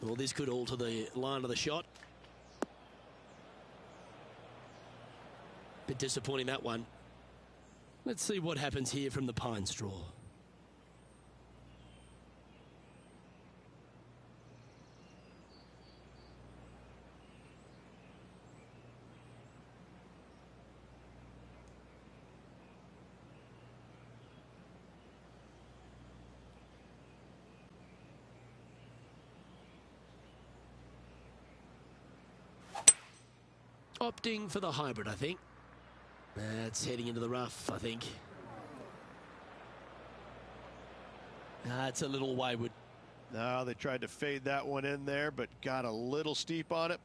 Well, this could alter the line of the shot. Bit disappointing, that one. Let's see what happens here from the pine straw. Opting for the hybrid, I think. That's heading into the rough, I think. It's a little wayward. No, they tried to fade that one in there, but got a little steep on it.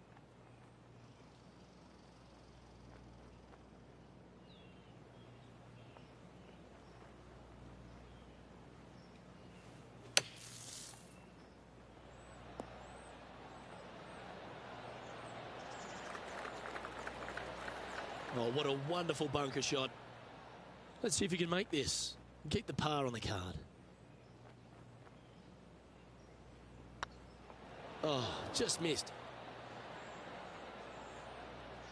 Oh, what a wonderful bunker shot. Let's see if he can make this and keep the par on the card. Oh, just missed.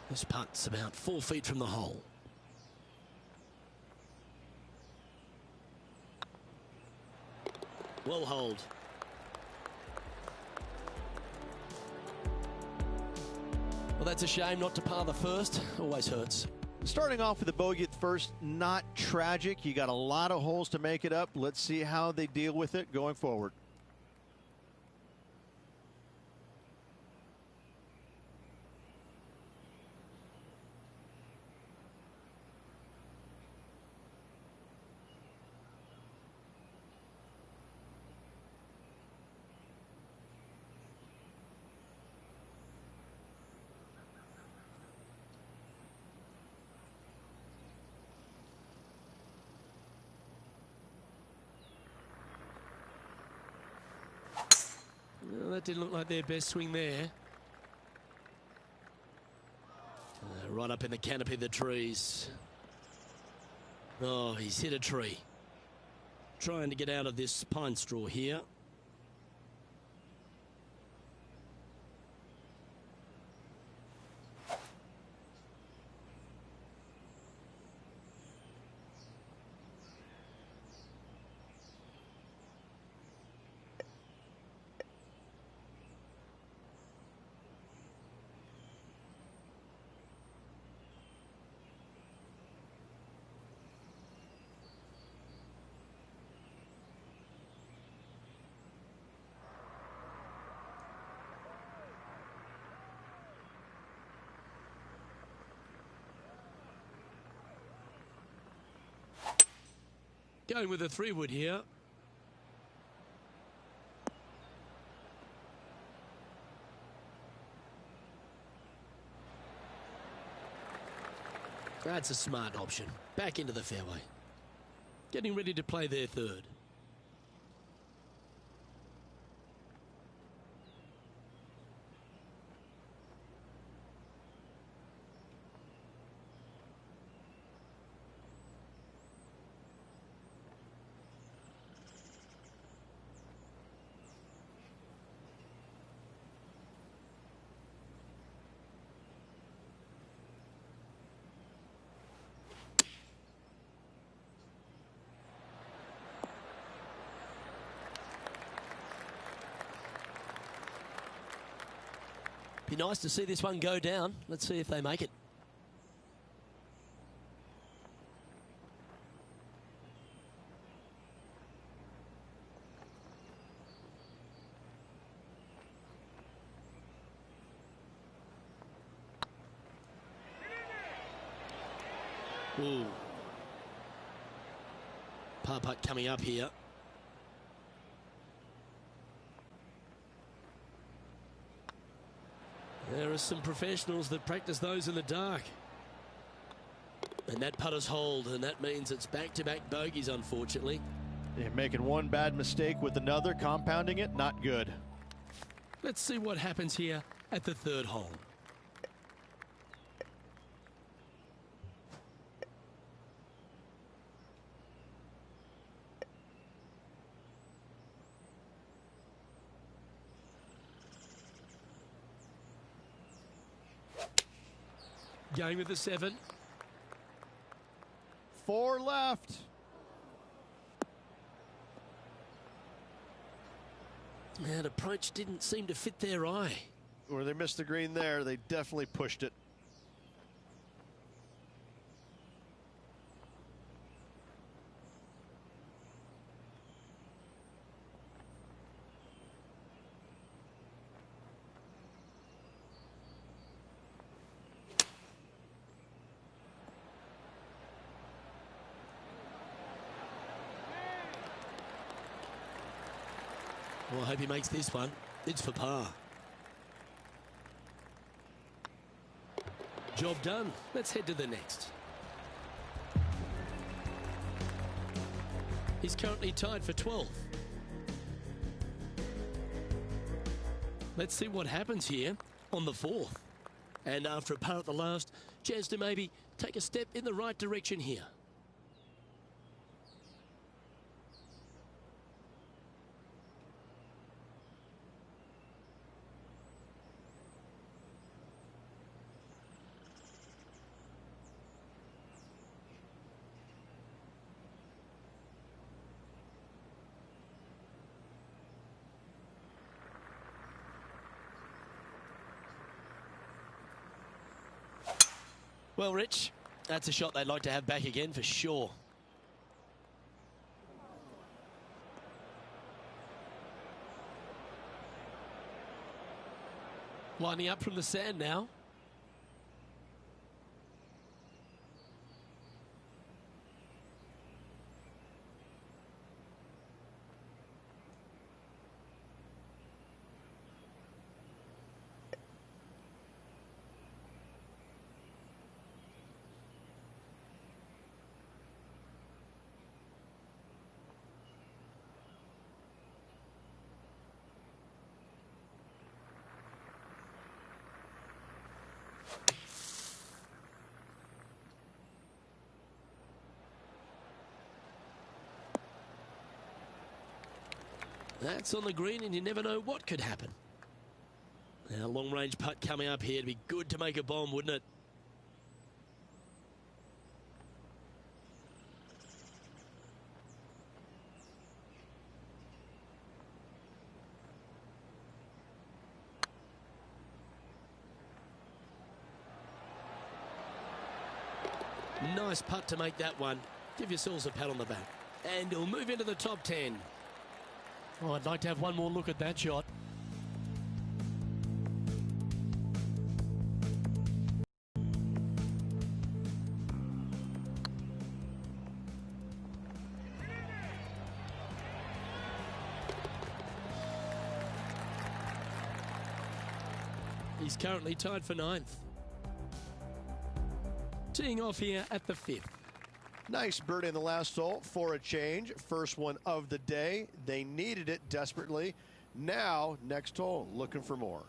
This putt's about 4 feet from the hole. Well holed. Well, that's a shame not to par the first. Always hurts. Starting off with a bogey at first, not tragic. You got a lot of holes to make it up. Let's see how they deal with it going forward. Well, that didn't look like their best swing there. Right up in the canopy of the trees. Oh, he's hit a tree. Trying to get out of this pine straw here. Going with a 3-wood here. That's a smart option. Back into the fairway. Getting ready to play their third. Be nice to see this one go down. Let's see if they make it. Ooh. Par putt coming up here. There are some professionals that practice those in the dark. And that putter's hold, and that means it's back-to-back bogeys, unfortunately. They're making one bad mistake with another, compounding it, not good. Let's see what happens here at the third hole. Going with the 7. 4 left. That approach didn't seem to fit their eye. Where they missed the green there, they definitely pushed it. Well, I hope he makes this one. It's for par. Job done. Let's head to the next. He's currently tied for 12th. Let's see what happens here on the 4th. And after a par at the last, chance to maybe take a step in the right direction here. Well, Rich, that's a shot they'd like to have back again for sure. Lining up from the sand now. That's on the green, and you never know what could happen. Now, long-range putt coming up here. It'd be good to make a bomb, wouldn't it? Nice putt to make that one. Give yourselves a pat on the back. And he'll move into the top 10. Oh, I'd like to have one more look at that shot. He's currently tied for 9th. Teeing off here at the 5th. Nice birdie in the last hole for a change. First one of the day. They needed it desperately. Now, next hole, looking for more.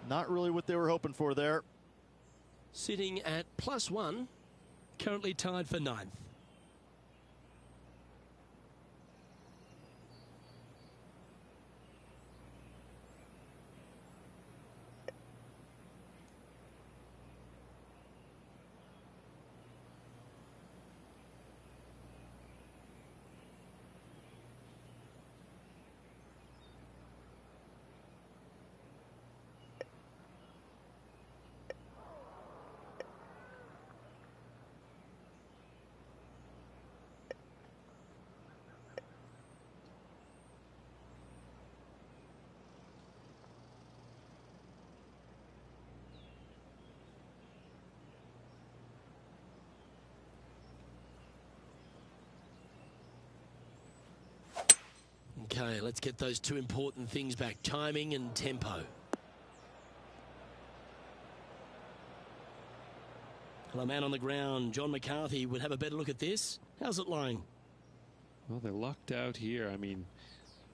Not really what they were hoping for there. Sitting at +1, currently tied for 9th. Okay, let's get those two important things back, timing and tempo. Well, a man on the ground, John McCarthy, would have a better look at this. How's it lying? Well, they lucked out here. I mean,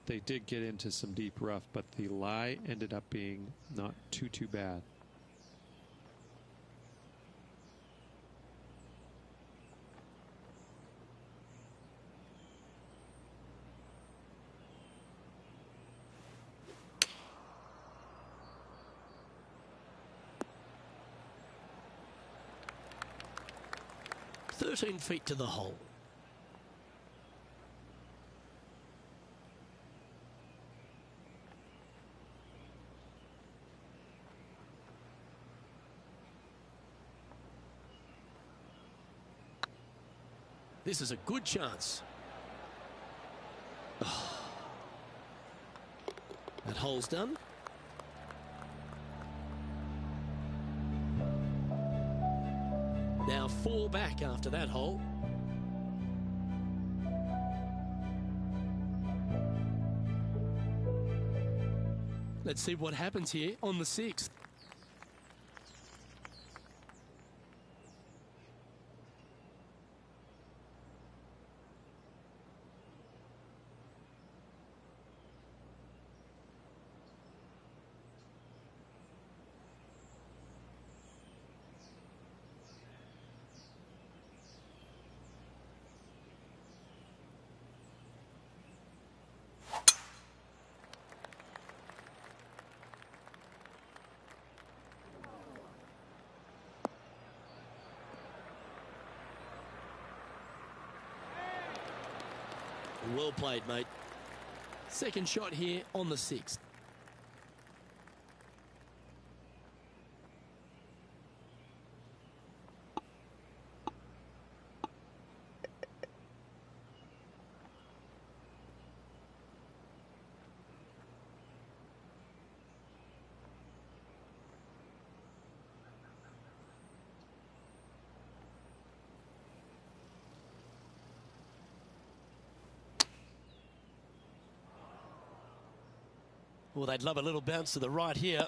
they did get into some deep rough, but the lie ended up being not too bad. "13 feet to the hole." This is a good chance. Oh. That hole's done. Now 4 back after that hole. Let's see what happens here on the 6th. Well played, mate. Second shot here on the 6th. Well, they'd love a little bounce to the right here.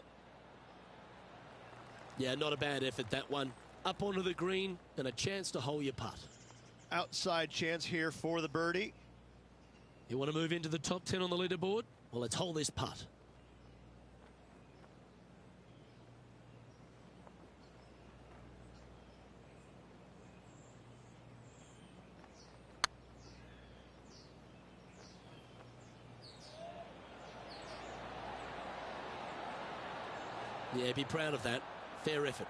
Yeah, not a bad effort, that one. Up onto the green and a chance to hole your putt. Outside chance here for the birdie. You want to move into the top 10 on the leaderboard? Well, let's hole this putt. Yeah, be proud of that. Fair effort.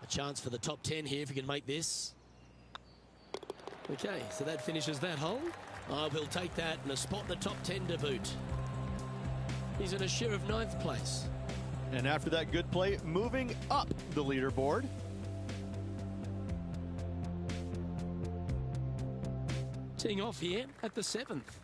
A chance for the top 10 here if you can make this. Okay, so that finishes that hole. Oh, we'll take that and a spot in the top 10 to boot. He's in a share of 9th place. And after that good play, moving up the leaderboard. Teeing off here at the 7th.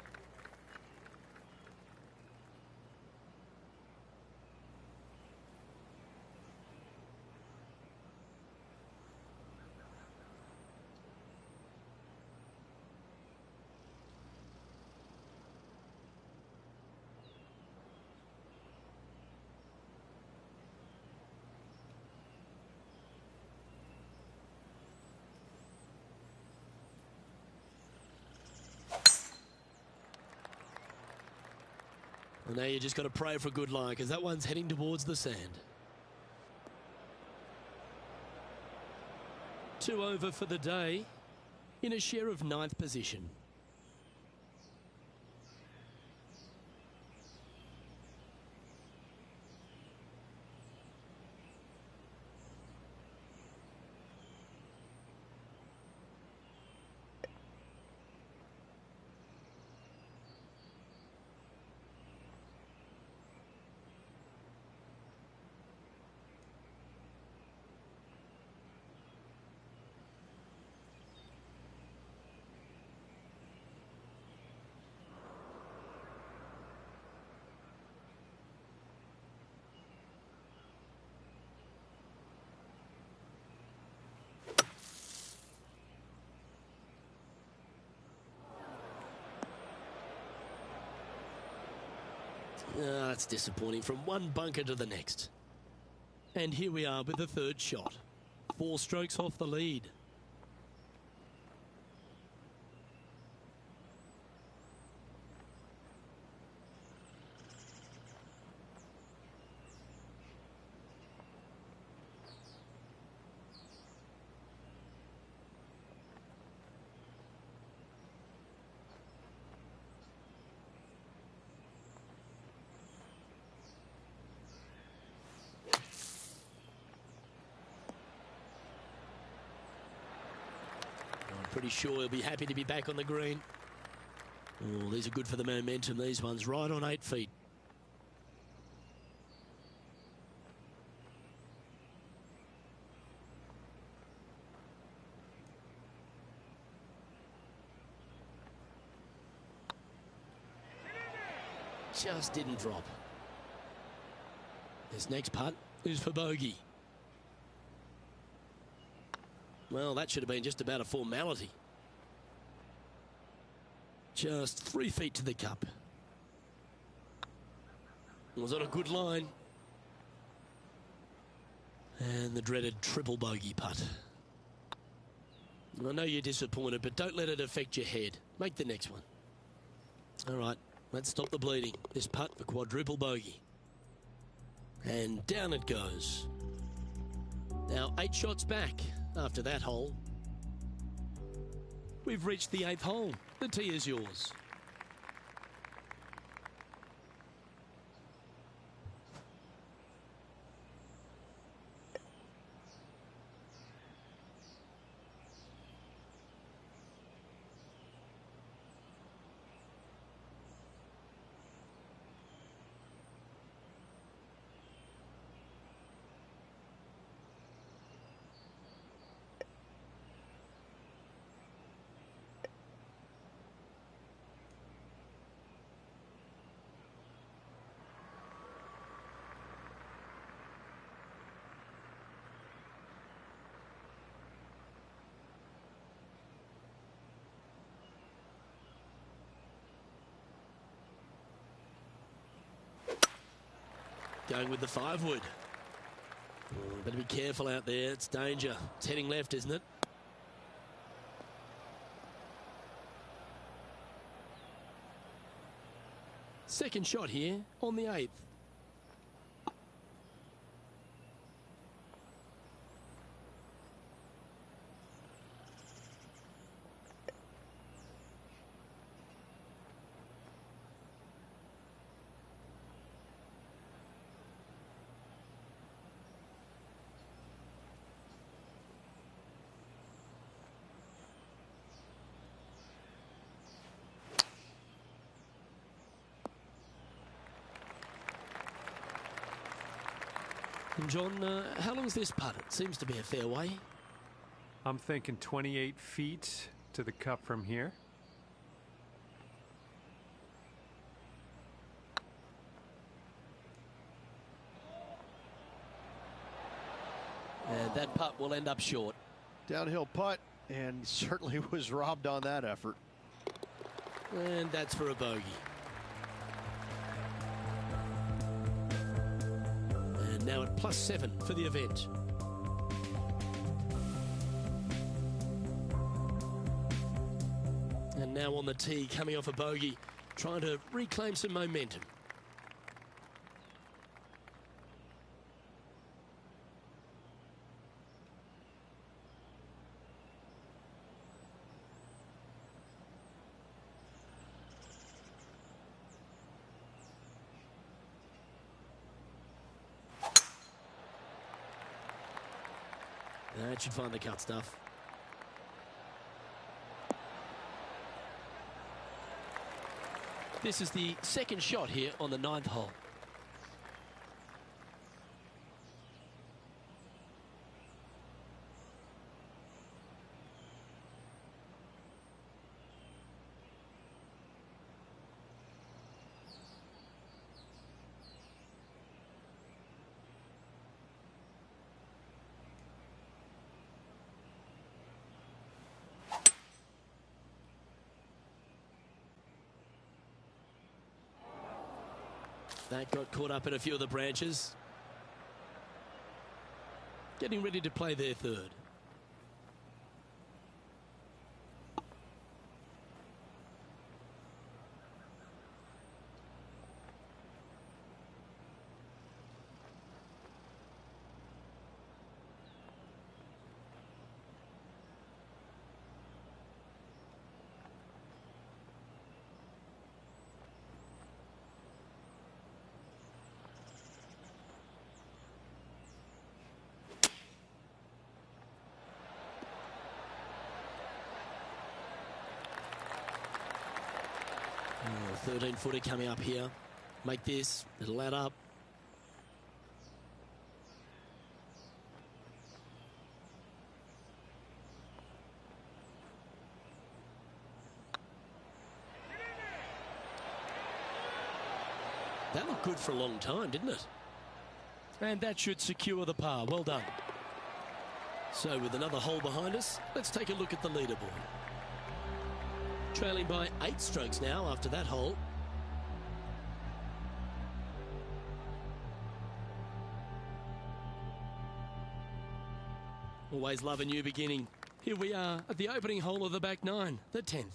Well, now you just got to pray for a good lie because that one's heading towards the sand. 2 over for the day in a share of 9th position. That's disappointing. From one bunker to the next. And here we are with the third shot. 4 strokes off the lead. Pretty sure he'll be happy to be back on the green. Oh, these are good for the momentum, these ones. Right on 8 feet. Just didn't drop. This next putt is for bogey. Well, that should have been just about a formality. Just 3 feet to the cup. Was on a good line. And the dreaded triple bogey putt. I know you're disappointed, but don't let it affect your head. Make the next one. All right, let's stop the bleeding. This putt for quadruple bogey. And down it goes. Now 8 shots back. After that hole, we've reached the 8th hole. The tee is yours. Going with the 5-wood. Oh, better be careful out there. It's danger. It's heading left, isn't it? Second shot here on the 8th. And John, how long's this putt? It seems to be a fair way. I'm thinking 28 feet to the cup from here. And that putt will end up short. Downhill putt, and certainly was robbed on that effort. And that's for a bogey. And now at +7 for the event. And now on the tee, coming off a bogey, trying to reclaim some momentum. That should find the cut stuff. This is the second shot here on the 9th hole. That got caught up in a few of the branches. Getting ready to play their third. Oh, 13-footer coming up here. Make this. It'll add up. That looked good for a long time, didn't it? And that should secure the par. Well done. So with another hole behind us, let's take a look at the leaderboard. Trailing by 8 strokes now after that hole. Always love a new beginning. Here we are at the opening hole of the back 9, the 10th.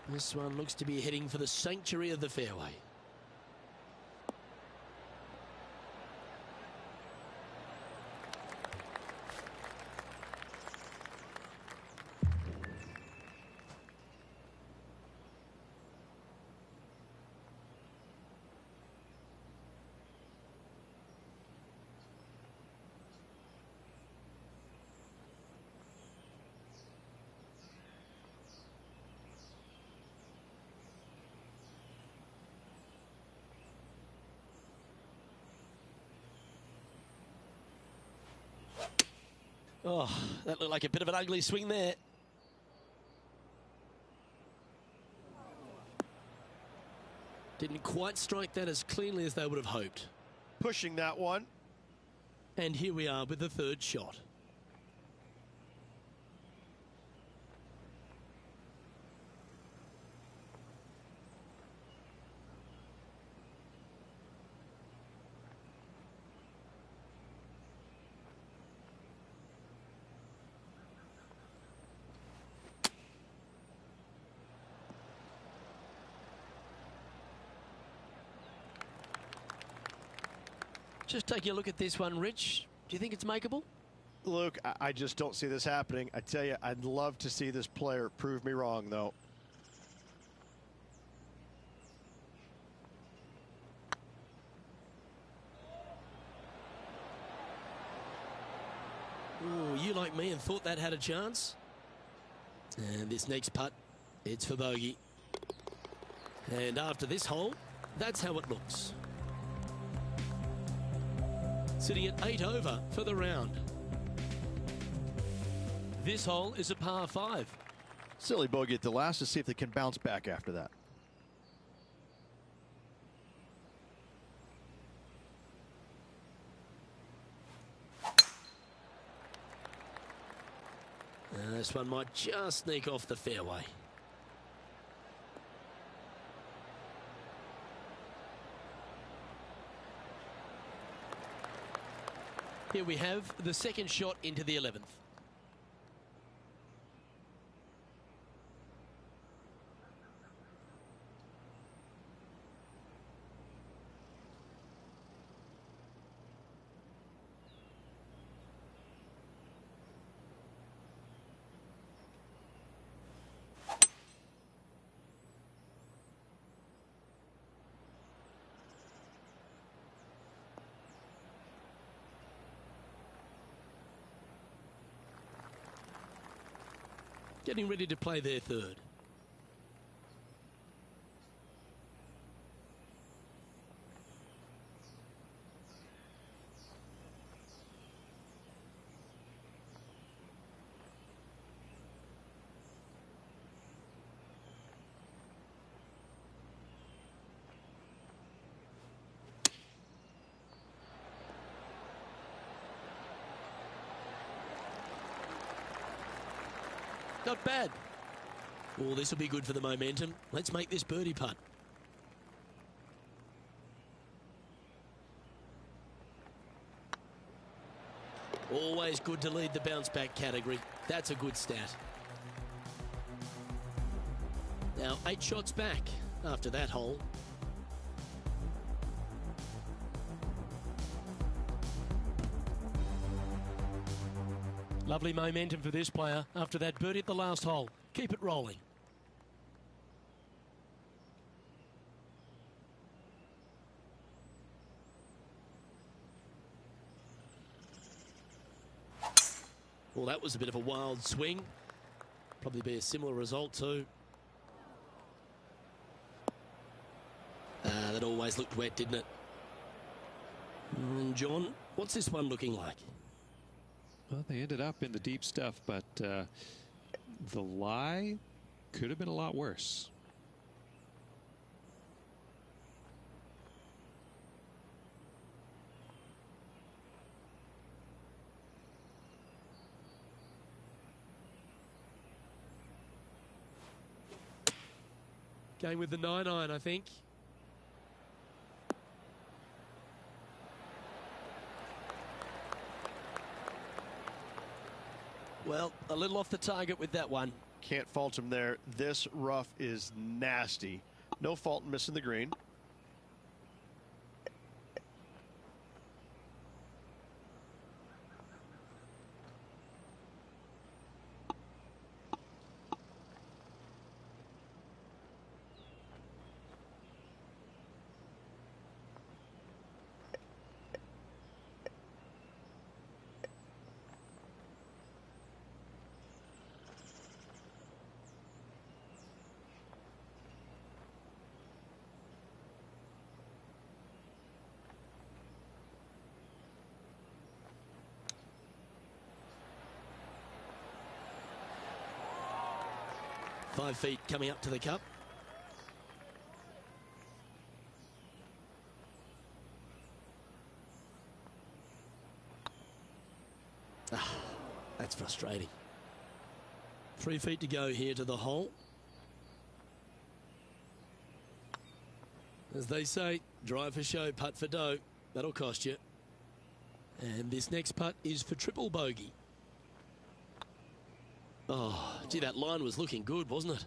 This one looks to be heading for the sanctuary of the fairway. Oh, that looked like a bit of an ugly swing there. Didn't quite strike that as cleanly as they would have hoped. Pushing that one. And here we are with the third shot. Just taking a look at this one, Rich. Do you think it's makeable? Luke, I just don't see this happening. I tell you, I'd love to see this player prove me wrong, though. Ooh, you like me and thought that had a chance? And this next putt, it's for bogey. And after this hole, that's how it looks. Sitting at 8 over for the round. This hole is a par 5. Silly bogey at the last to see if they can bounce back after that. This one might just sneak off the fairway. Here we have the second shot into the 11th. Getting ready to play their third. Not bad. Oh, this will be good for the momentum. Let's make this birdie putt. Always good to lead the bounce back category. That's a good stat. Now 8 shots back after that hole. Lovely momentum for this player after that birdie at the last hole. Keep it rolling. Well, that was a bit of a wild swing. Probably be a similar result too. That always looked wet, didn't it? And John, what's this one looking like? Well, they ended up in the deep stuff, but the lie could have been a lot worse. Going with the 9-iron, I think. Well, a little off the target with that one. Can't fault him there. This rough is nasty. No fault in missing the green. Five feet coming up to the cup. That's frustrating. 3 feet to go here to the hole. As they say, drive for show, putt for dough. That'll cost you. And this next putt is for triple bogey. Oh, gee, that line was looking good, wasn't it?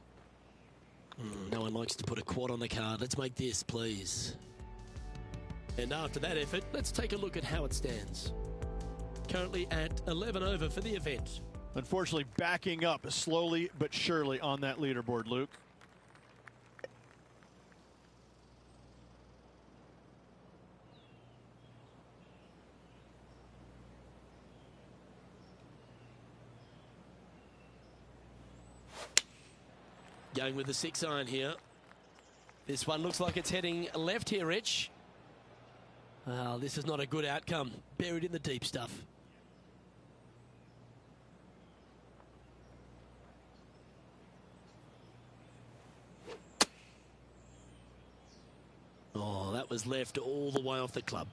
No one likes to put a quad on the card. Let's make this, please. And after that effort, let's take a look at how it stands. Currently at 11 over for the event. Unfortunately, backing up slowly but surely on that leaderboard, Luke. Going with the 6-iron here. This one looks like it's heading left here, Rich. Well, this is not a good outcome. Buried in the deep stuff. Oh, that was left all the way off the club.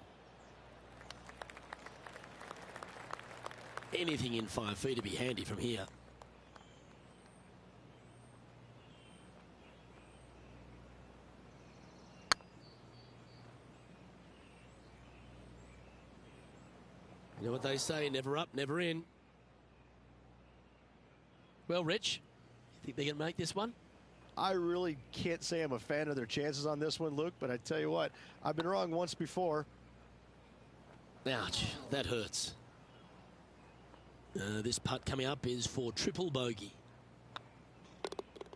Anything in 5 feet to be handy from here. You know what they say, never up, never in. Well, Rich, you think they're going to make this one? I really can't say I'm a fan of their chances on this one, Luke, but I tell you what, I've been wrong once before. Ouch, that hurts. This putt coming up is for triple bogey.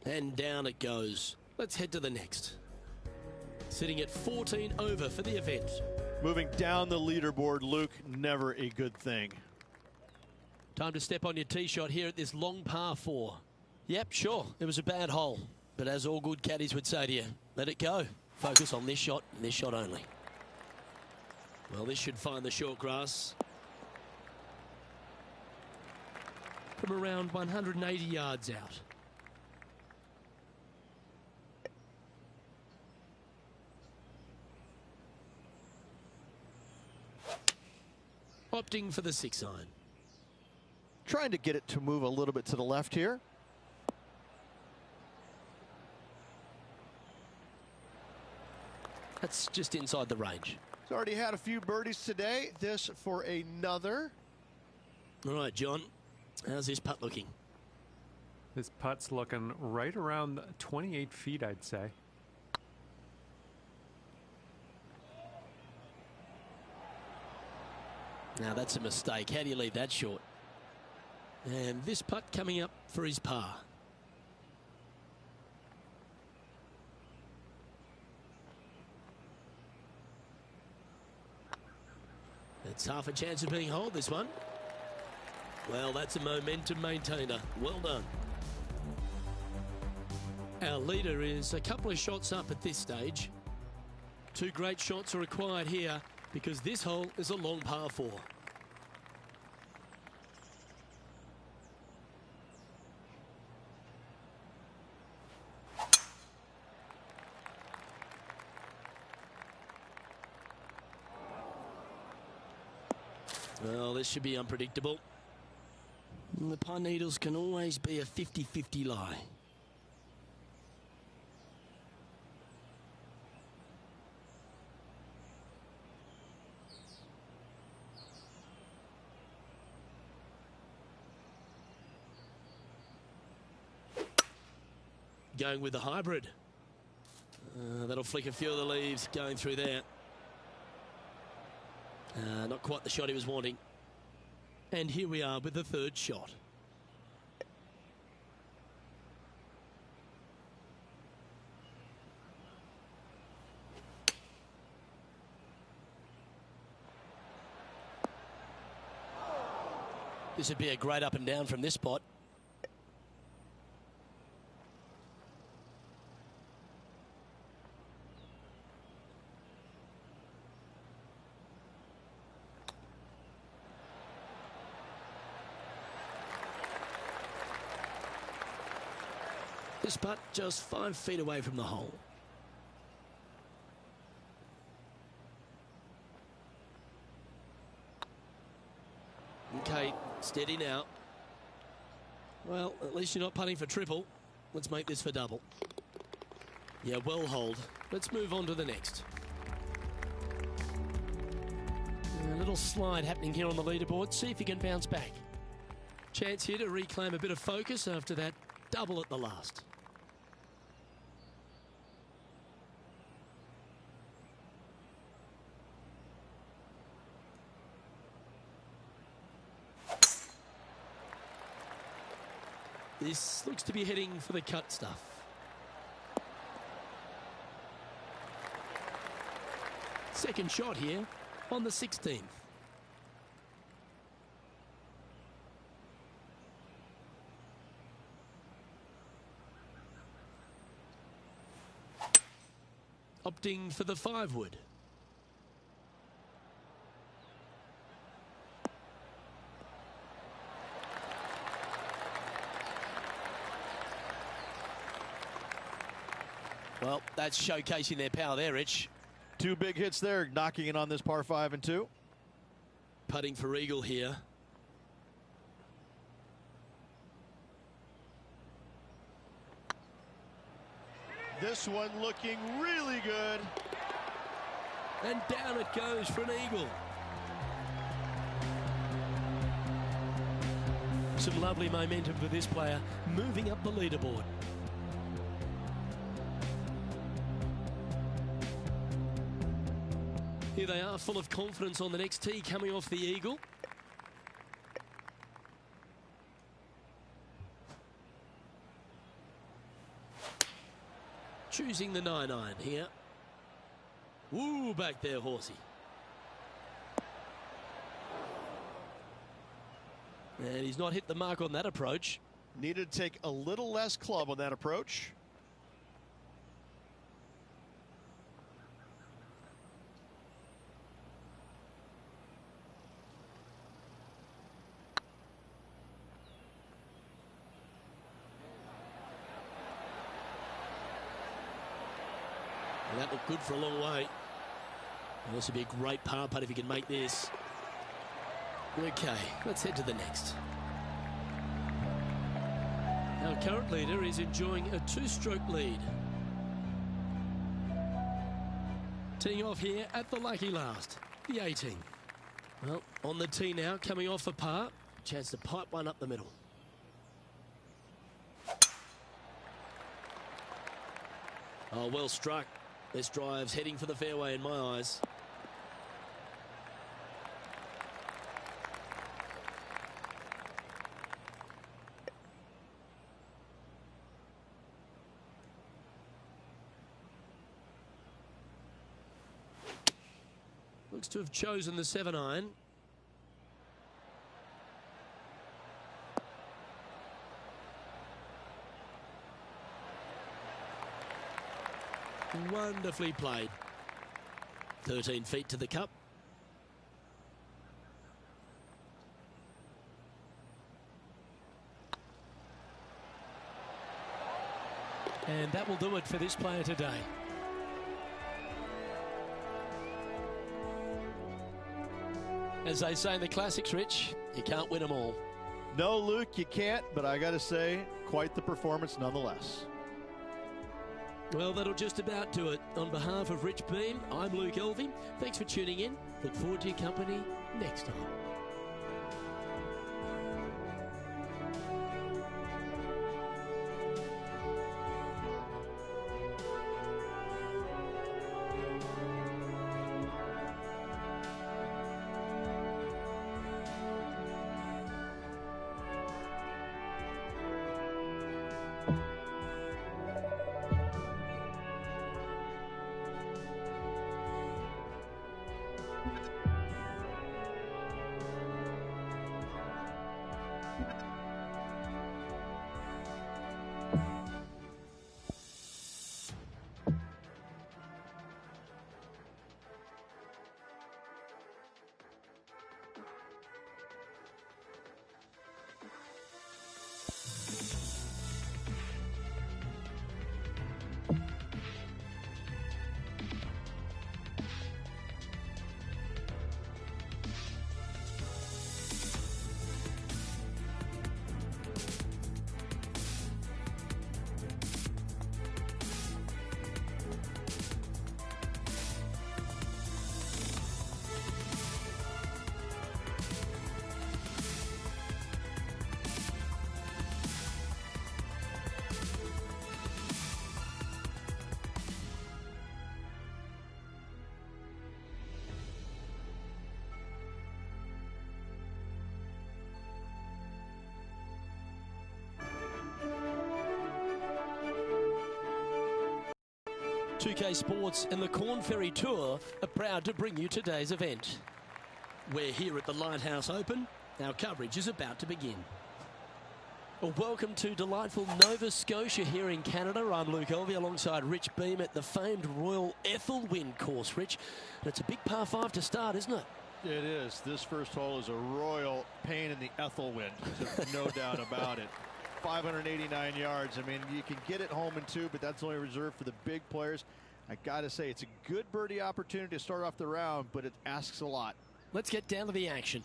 And down it goes. Let's head to the next. Sitting at 14 over for the event. Moving down the leaderboard, Luke, never a good thing. Time to step on your tee shot here at this long par 4. Yep, sure, it was a bad hole. But as all good caddies would say to you, let it go. Focus on this shot and this shot only. Well, this should find the short grass. From around 180 yards out. Opting for the 6-iron. Trying to get it to move a little bit to the left here. That's just inside the range. He's already had a few birdies today. This for another. All right, John. How's this putt looking? This putt's looking right around 28 feet, I'd say. Now that's a mistake. How do you leave that short? And this putt coming up for his par. It's half a chance of being holed, this one. Well, that's a momentum maintainer. Well done. Our leader is a couple of shots up at this stage. 2 great shots are required here because this hole is a long par 4. Well, this should be unpredictable. And the pine needles can always be a 50-50 lie. Going with the hybrid. That'll flick a few of the leaves going through there. Not quite the shot he was wanting. And here we are with the 3rd shot. This would be a great up and down from this spot. This putt just 5 feet away from the hole. Okay, steady now. Well, at least you're not putting for triple. Let's make this for double. Yeah, well hold. Let's move on to the next. A little slide happening here on the leaderboard. See if you can bounce back. Chance here to reclaim a bit of focus after that double at the last. This looks to be heading for the cut stuff. Second shot here on the 16th. Opting for the 5-wood. Well, that's showcasing their power there, Rich. 2 big hits there, knocking it on this par 5 and 2. Putting for eagle here. This one looking really good. And down it goes for an eagle. Some lovely momentum for this player, moving up the leaderboard. Here they are, full of confidence on the next tee, coming off the eagle. Choosing the 9-iron here. Woo, back there, horsey. And he's not hit the mark on that approach. Needed to take a little less club on that approach. And that looked good for a long way. And this would be a great par putt if he can make this. Okay, let's head to the next. Our current leader is enjoying a 2-stroke lead. Teeing off here at the lucky last, the 18. Well, on the tee now, coming off for par. Chance to pipe one up the middle. Oh, well struck. This drive's heading for the fairway in my eyes. Looks to have chosen the 7-iron. Wonderfully played. 13 feet to the cup. And that will do it for this player today. As they say in the classics, Rich, you can't win them all. No, Luke, you can't, but I got to say, quite the performance nonetheless. Well, that'll just about do it. On behalf of Rich Beam, I'm Luke Elvey. Thanks for tuning in. Look forward to your company next time. .2K Sports and the Corn Ferry Tour are proud to bring you today's event. We're here at the Lighthouse Open. Our coverage is about to begin. Well, welcome to delightful Nova Scotia here in Canada. I'm Luke Elvey alongside Rich Beam at the famed Royal Ethelwyn course, Rich. And it's a big par 5 to start, isn't it? It is. This first hole is a royal pain in the Ethelwyn. There's no doubt about it. 589 yards. I mean, you can get it home in 2, but that's only reserved for the big players. I got to say, it's a good birdie opportunity to start off the round, but it asks a lot. Let's get down to the action.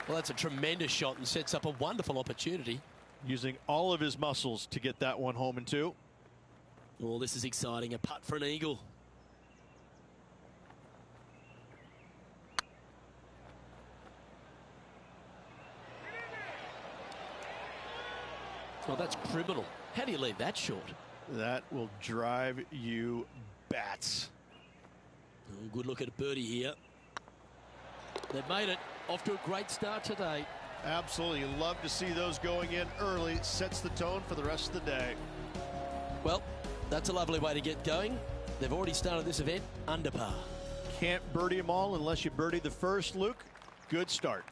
Well, that's a tremendous shot and sets up a wonderful opportunity. Using all of his muscles to get that one home in 2. Oh, this is exciting. A putt for an eagle. Oh, that's criminal. How do you leave that short? That will drive you bats. Oh, good look at a birdie here. They've made it. Off to a great start today. Absolutely. You love to see those going in early. Sets the tone for the rest of the day. Well, that's a lovely way to get going. They've already started this event under par. Can't birdie them all unless you birdie the first, Luke. Good start.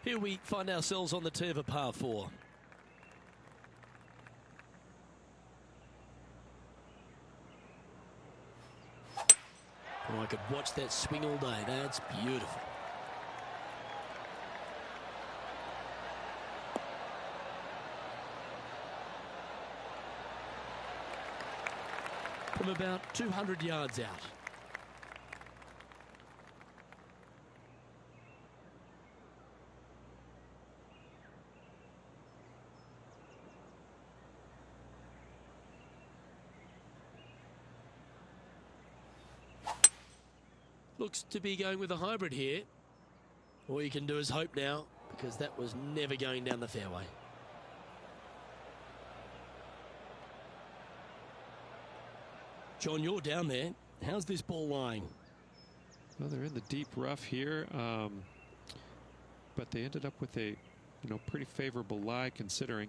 Here we find ourselves on the tee of a par 4. Oh, I could watch that swing all day. That's beautiful. From about 200 yards out. looks to be going with a hybrid here. All you can do is hope now, because that was never going down the fairway. John, you're down there. How's this ball lying? Well, they're in the deep rough here, but they ended up with a, pretty favorable lie considering.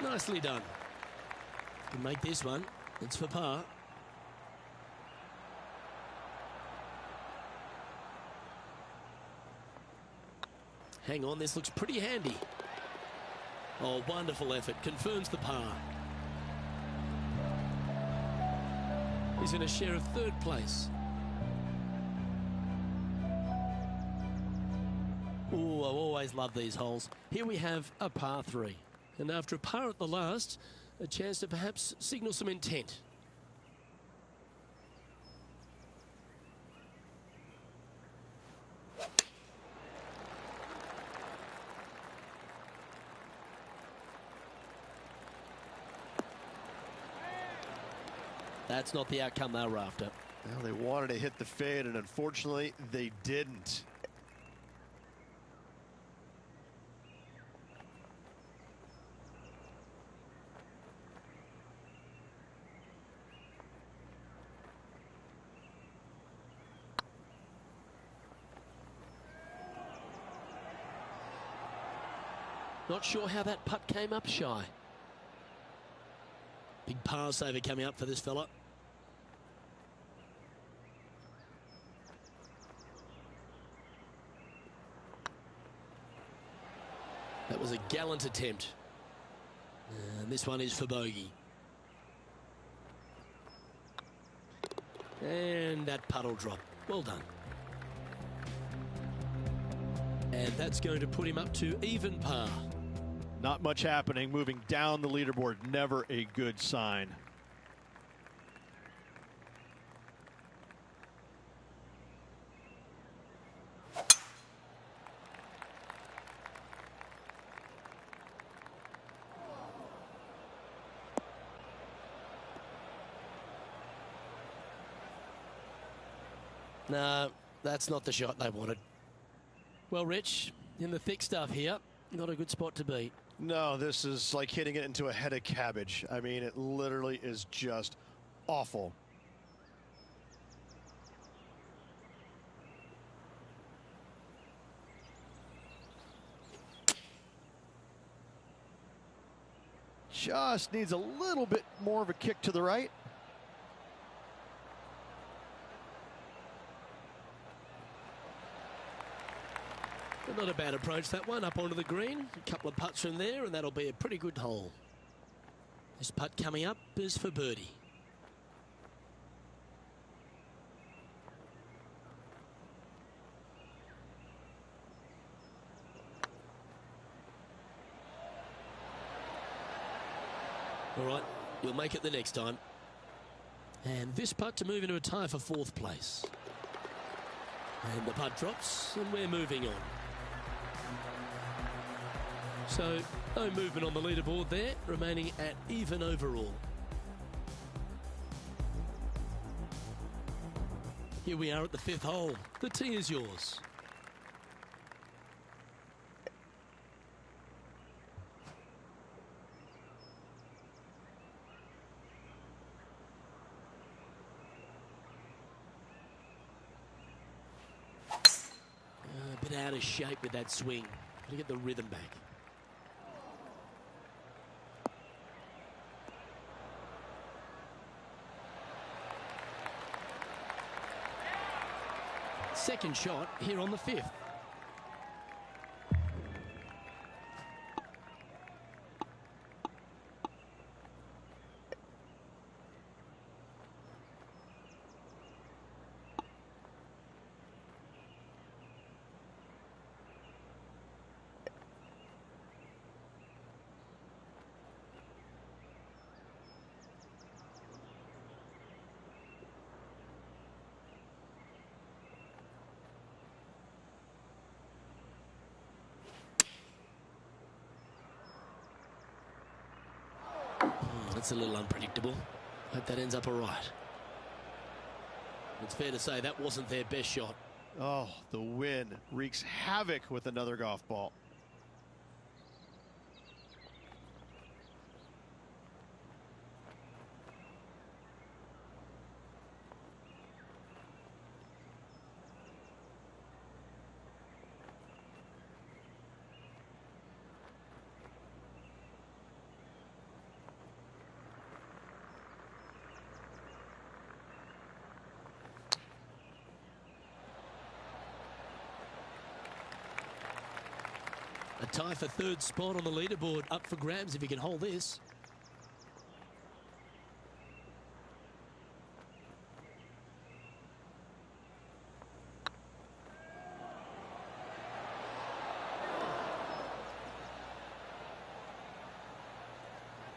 Nicely done. Can make this one. It's for par. Hang on, this looks pretty handy. Oh, wonderful effort. Confirms the par. He's in a share of third place. Oh, I always love these holes. Here we have a par 3. And after a par at the last, a chance to perhaps signal some intent. That's not the outcome they were after. Well, they wanted to hit the fade, and unfortunately, they didn't. Not sure how that putt came up shy. Big par saver coming up for this fella. That was a gallant attempt. And this one is for bogey. And that putt will drop. Well done. And that's going to put him up to even par. Not much happening, moving down the leaderboard. Never a good sign. No, that's not the shot they wanted. Well, Rich, in the thick stuff here, not a good spot to be. No, this is like hitting it into a head of cabbage. I mean, it literally is just awful. Just needs a little bit more of a kick to the right. Not a bad approach, that one, up onto the green. A couple of putts from there, and that'll be a pretty good hole. This putt coming up is for birdie. All right, you'll make it the next time. And this putt to move into a tie for 4th place. And the putt drops, and we're moving on. So, no movement on the leaderboard there, remaining at even overall. Here we are at the 5th hole. The tee is yours. A bit out of shape with that swing. Got to get the rhythm back. Second shot here on the 5th. That's a little unpredictable. Hope that ends up all right. It's fair to say that wasn't their best shot. Oh, the wind wreaks havoc with another golf ball. A tie for third spot on the leaderboard, up for grabs if he can hold this.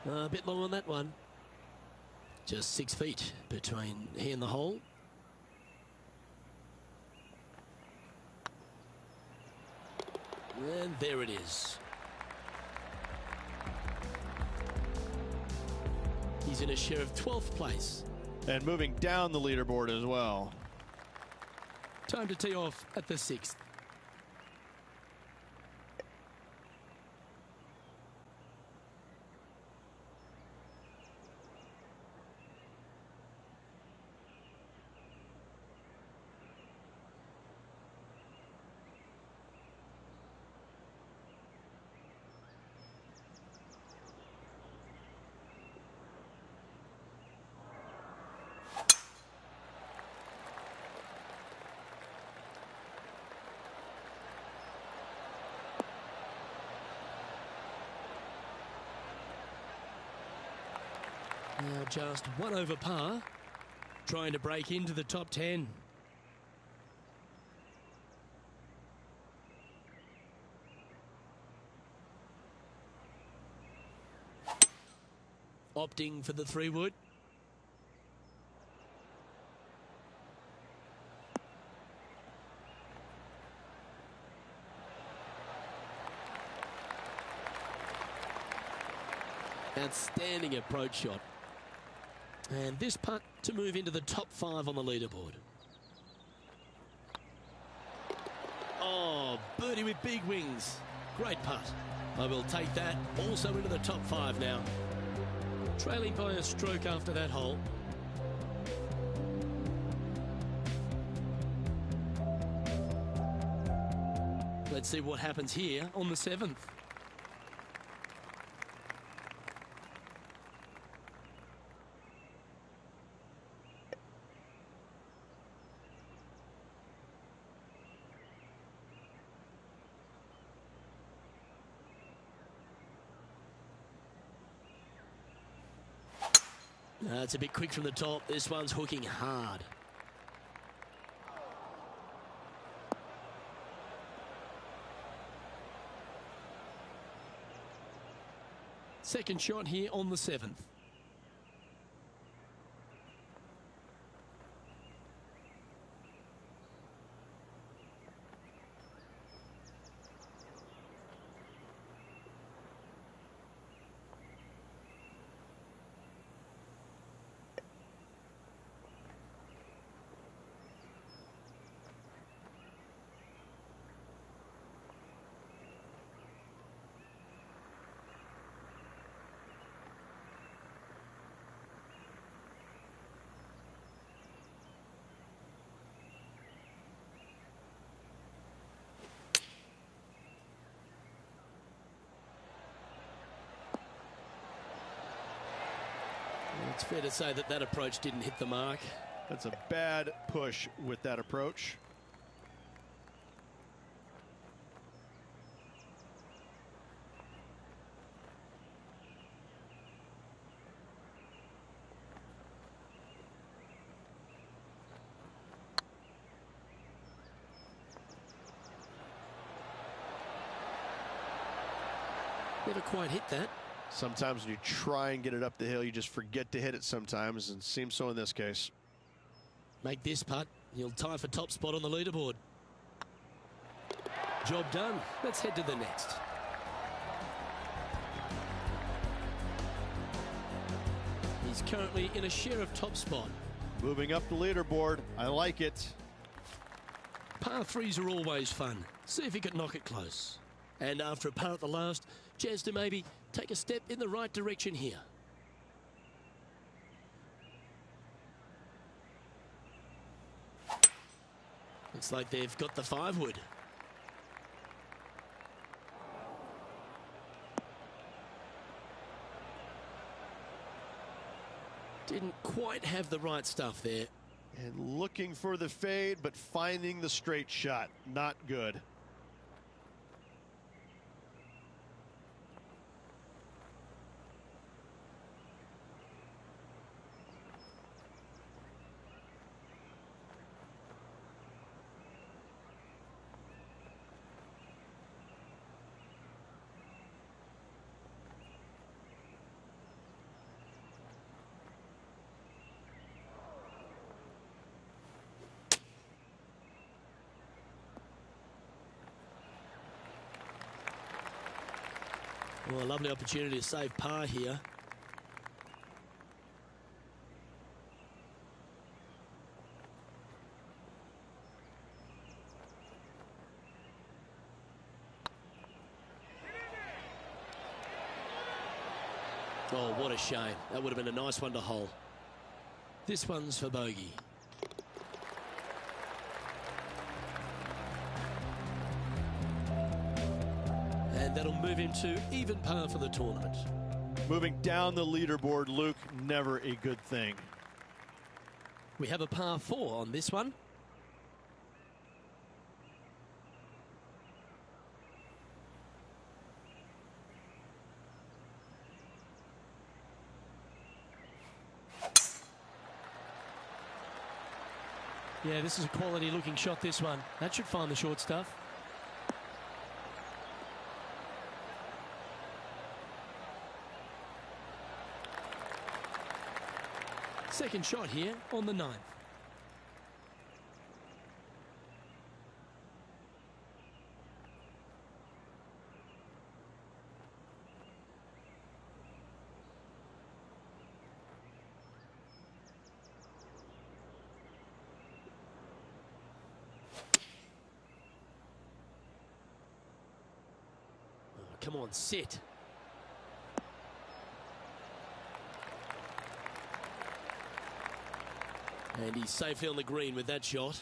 A bit long on that one. Just 6 feet between he and the hole. And there it is. He's in a share of 12th place. And moving down the leaderboard as well. Time to tee off at the 6th. Now just 1 over par, trying to break into the top 10. Opting for the 3-wood. Outstanding approach shot. And this putt to move into the top 5 on the leaderboard. Oh, birdie with big wings. Great putt. I will take that also into the top 5 now. Trailing by a stroke after that hole. Let's see what happens here on the 7th. It's a bit quick from the top. This one's hooking hard. Second shot here on the 7th. It's fair to say that that approach didn't hit the mark. That's a bad push with that approach. Never quite hit that. Sometimes when you try and get it up the hill, you just forget to hit it sometimes, and it seems so in this case. Make this putt. He'll tie for top spot on the leaderboard. Job done. Let's head to the next. He's currently in a share of top spot. Moving up the leaderboard. I like it. Par threes are always fun. See if he can knock it close. And after a par at the last, chance to maybe take a step in the right direction here. Looks like they've got the 5-wood. Didn't quite have the right stuff there. And looking for the fade, but finding the straight shot. Not good. Well, a lovely opportunity to save par here. Oh, what a shame. That would have been a nice one to hole. This one's for bogey. And that'll move him to even par for the tournament. Moving down the leaderboard, Luke, never a good thing. We have a par 4 on this one. Yeah, this is a quality looking shot, this one. That should find the short stuff. Second shot here on the 9th. Oh, come on, sit. And he's safely on the green with that shot.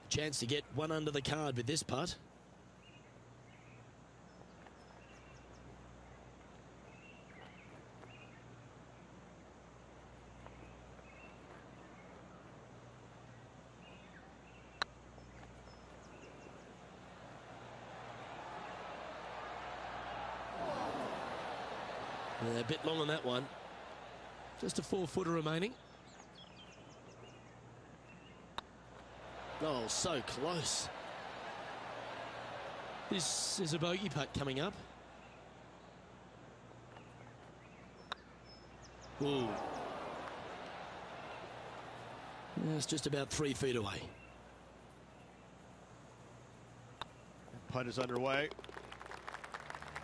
Chance to get one under the card with this putt. A bit long on that one. Just a 4-footer remaining. Oh, so close. This is a bogey putt coming up. Ooh. It's just about 3 feet away. Putt is underway.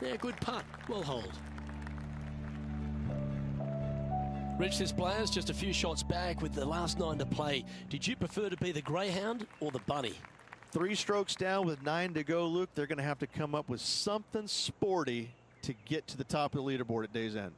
Yeah, good putt. Well hold. Rich, this player's just a few shots back with the last 9 to play. Did you prefer to be the greyhound or the bunny? 3 strokes down with 9 to go, Luke. They're going to have to come up with something sporty to get to the top of the leaderboard at day's end.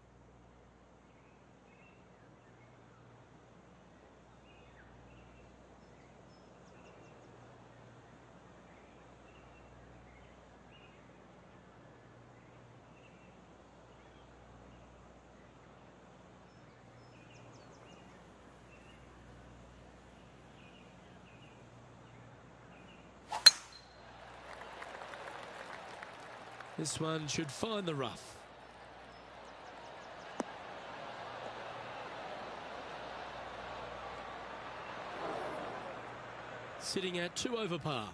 This one should find the rough. Sitting at 2 over par.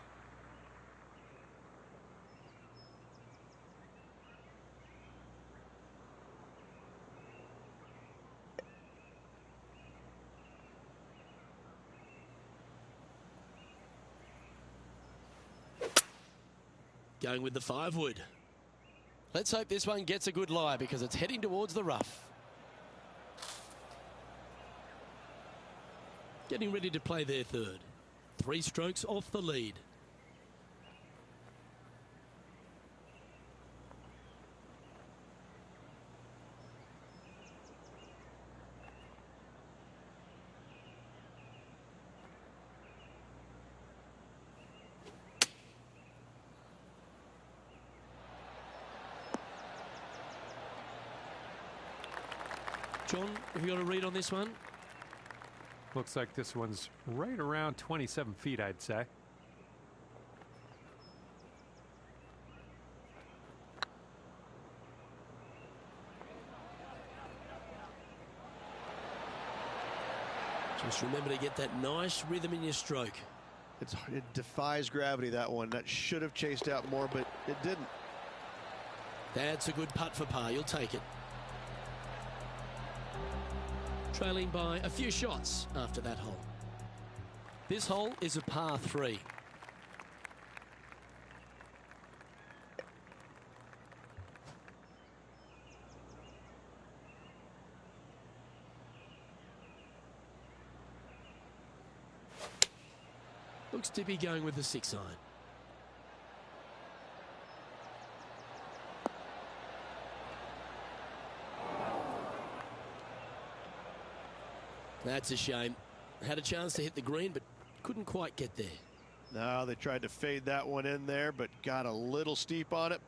Going with the 5-wood. Let's hope this one gets a good lie because it's heading towards the rough. getting ready to play their third. 3 strokes off the lead. John, have you got a read on this one? Looks like this one's right around 27 feet, I'd say. Just remember to get that nice rhythm in your stroke. It defies gravity, that one. That should have chased out more, but it didn't. That's a good putt for par. You'll take it. Trailing by a few shots after that hole. This hole is a par 3. Looks to be going with the 6 iron. That's a shame. Had a chance to hit the green, but couldn't quite get there. No, they tried to fade that one in there, but got a little steep on it.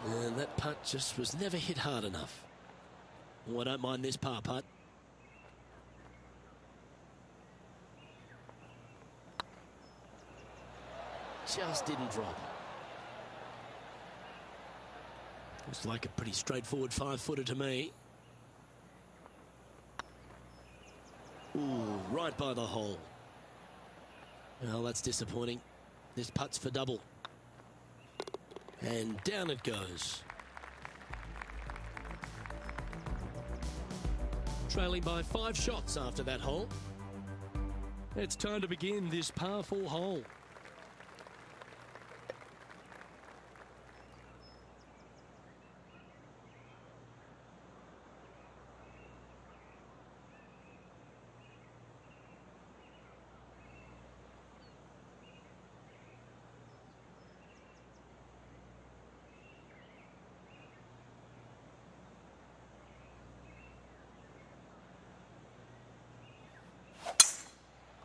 And that putt just was never hit hard enough. Oh, I don't mind this par putt. Just didn't drop. Looks like a pretty straightforward 5-footer to me. Ooh, right by the hole. Well, that's disappointing. This putt's for double. And down it goes. Trailing by 5 shots after that hole. It's time to begin this par 4 hole.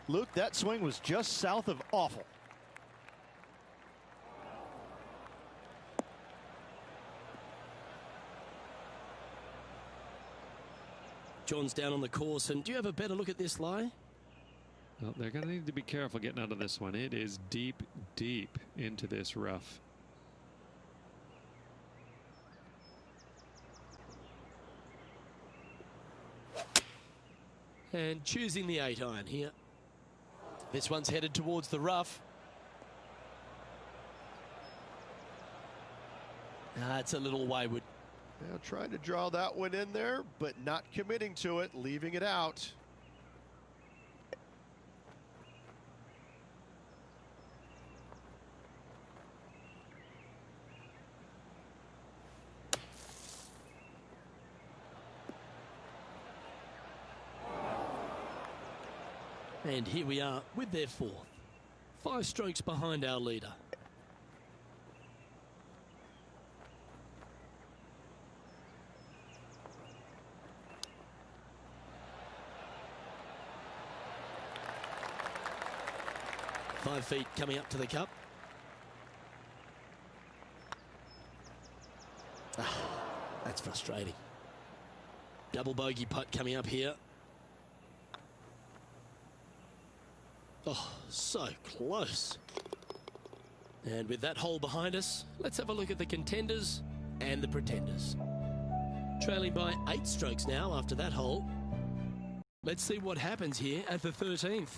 Luke, that swing was just south of awful. John's down on the course, and do you have a better look at this lie? Well, they're going to need to be careful getting out of this one. It is deep, deep into this rough. And choosing the 8 iron here. This one's headed towards the rough. It's a little wayward. Now trying to draw that one in there, but not committing to it, leaving it out. And here we are with their 4th. 5 strokes behind our leader. Five feet coming up to the cup. That's frustrating. Double bogey putt coming up here. Oh, so close. And with that hole behind us, let's have a look at the contenders and the pretenders. Trailing by 8 strokes now after that hole. Let's see what happens here at the 13th.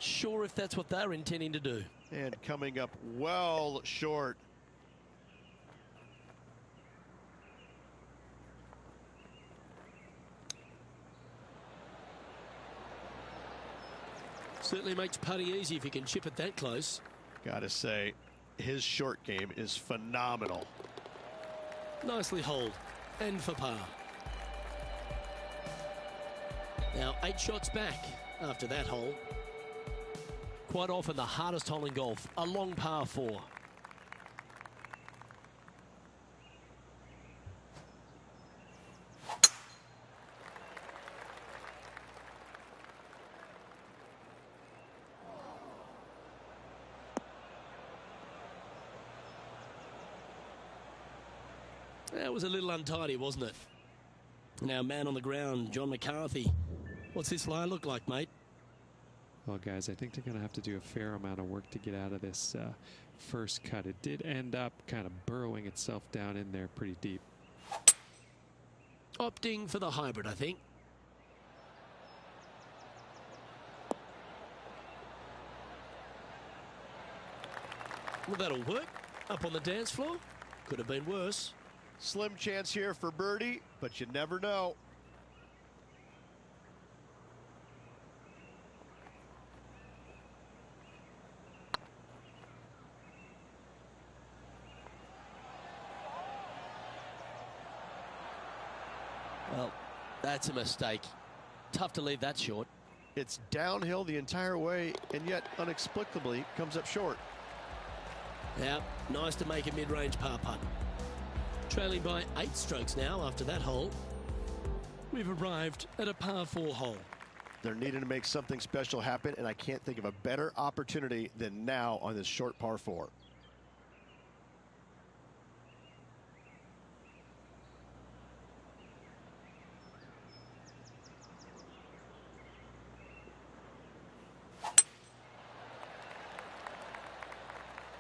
sure if that's what they're intending to do. And coming up well short. Certainly makes putting easy if you can chip it that close. Gotta say, his short game is phenomenal. Nicely holed and for par. Now 8 shots back after that hole. Quite often the hardest hole in golf, a long par 4. That was a little untidy, wasn't it? Now, man on the ground, John McCarthy. What's this lie look like, mate? Well, guys, I think they're going to have to do a fair amount of work to get out of this first cut. It did end up kind of burrowing itself down in there pretty deep. Opting for the hybrid, I think. Well, that'll work. Up on the dance floor. Could have been worse. Slim chance here for birdie, but you never know. Well, that's a mistake. Tough to leave that short. It's downhill the entire way, and yet inexplicably comes up short. Yeah, nice to make a mid-range par putt. Trailing by 8 strokes now after that hole. We've arrived at a par 4 hole. They're needing to make something special happen, and I can't think of a better opportunity than now on this short par 4.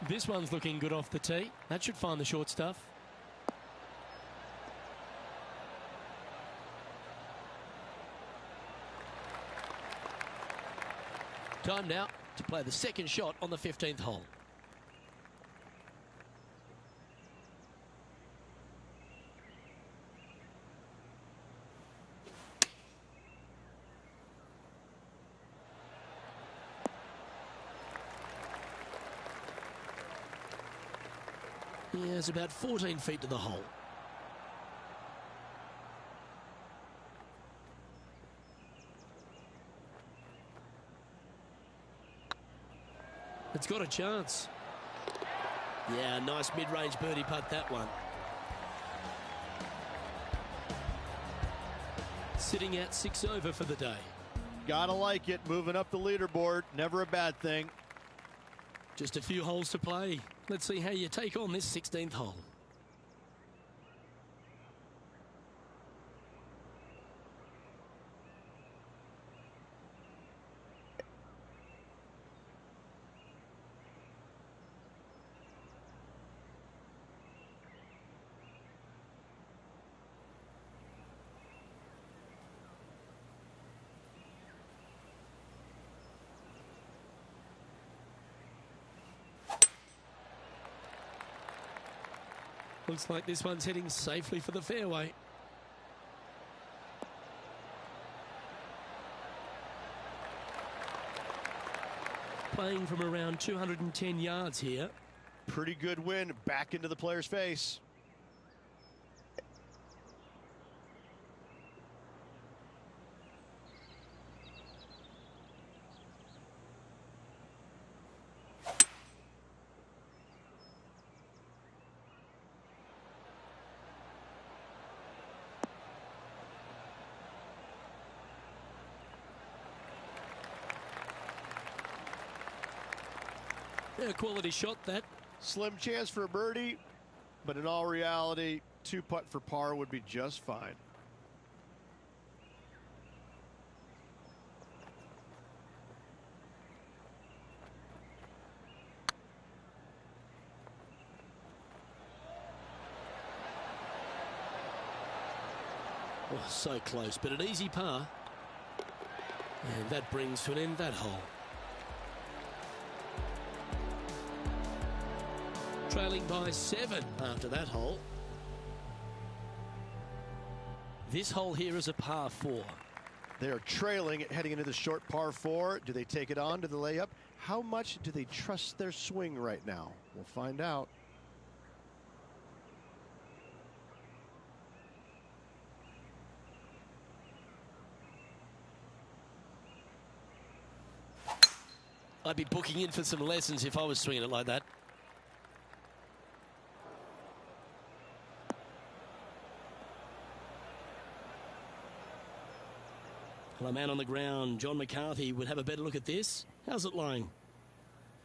This one's looking good off the tee. That should find the short stuff. Time now to play the second shot on the 15th hole. Yeah, it's about 14 feet to the hole. It's got a chance. Yeah, nice mid-range birdie putt, that one. Sitting at 6 over for the day. Gotta like it, moving up the leaderboard, never a bad thing. Just a few holes to play. Let's see how you take on this 16th hole. Looks like this one's heading safely for the fairway. Playing from around 210 yards here. Pretty good win back into the player's face. Yeah, quality shot that. Slim chance for a birdie, but in all reality, 2 putt for par would be just fine. Oh, so close, but an easy par. And that brings to an end that hole. trailing by 7 after that hole. This hole here is a par 4. They are trailing it heading into the short par 4. Do they take it on to the layup? How much do they trust their swing right now? We'll find out. I'd be booking in for some lessons if I was swinging it like that. Well, a man on the ground, John McCarthy, would have a better look at this. How's it lying?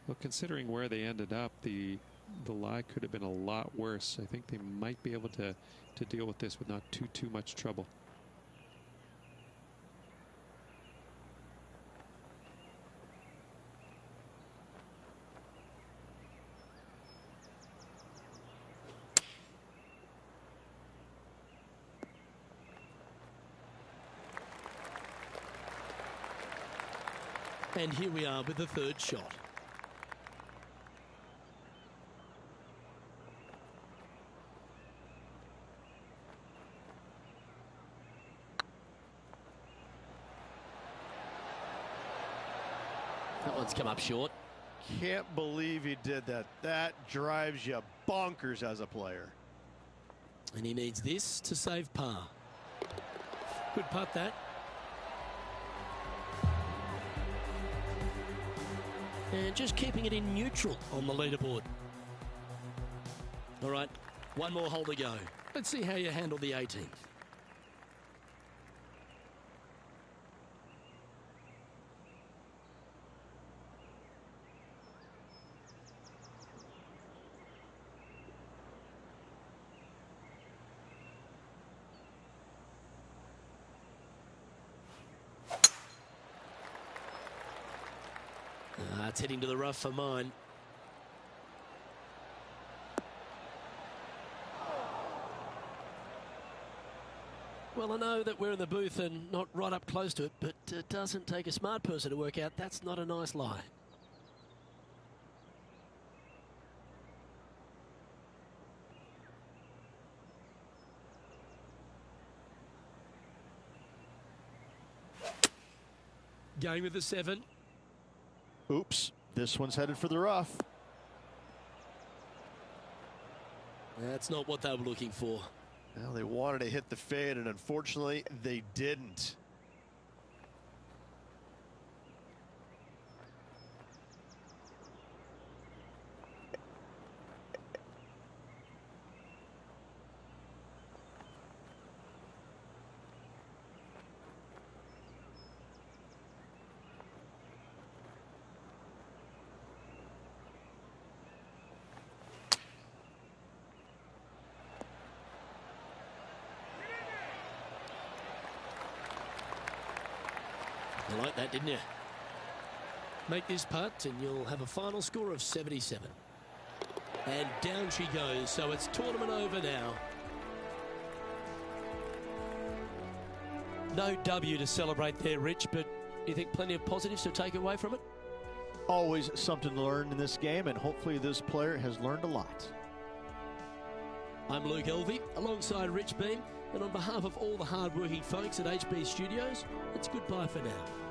Well, considering where they ended up, the lie could have been a lot worse. I think they might be able to deal with this with not too much trouble. And here we are with the third shot. That one's come up short. Can't believe he did that. That drives you bonkers as a player. And he needs this to save par. Good putt, that. And just keeping it in neutral on the leaderboard. All right, one more hole to go. Let's see how you handle the 18th. It's heading to the rough for mine. Well, I know that we're in the booth and not right up close to it, but it doesn't take a smart person to work out that's not a nice lie. Going with the 7. Oops, this one's headed for the rough. That's not what they were looking for. Well, they wanted to hit the fade, and unfortunately, they didn't. You like that, didn't you? Make this putt and you'll have a final score of 77. And down she goes, so it's tournament over now. No W to celebrate there, Rich, but you think plenty of positives to take away from it? Always something to learn in this game, and hopefully this player has learned a lot. I'm Luke Elvey, alongside Rich Beam, and on behalf of all the hard-working folks at HB Studios, it's goodbye for now.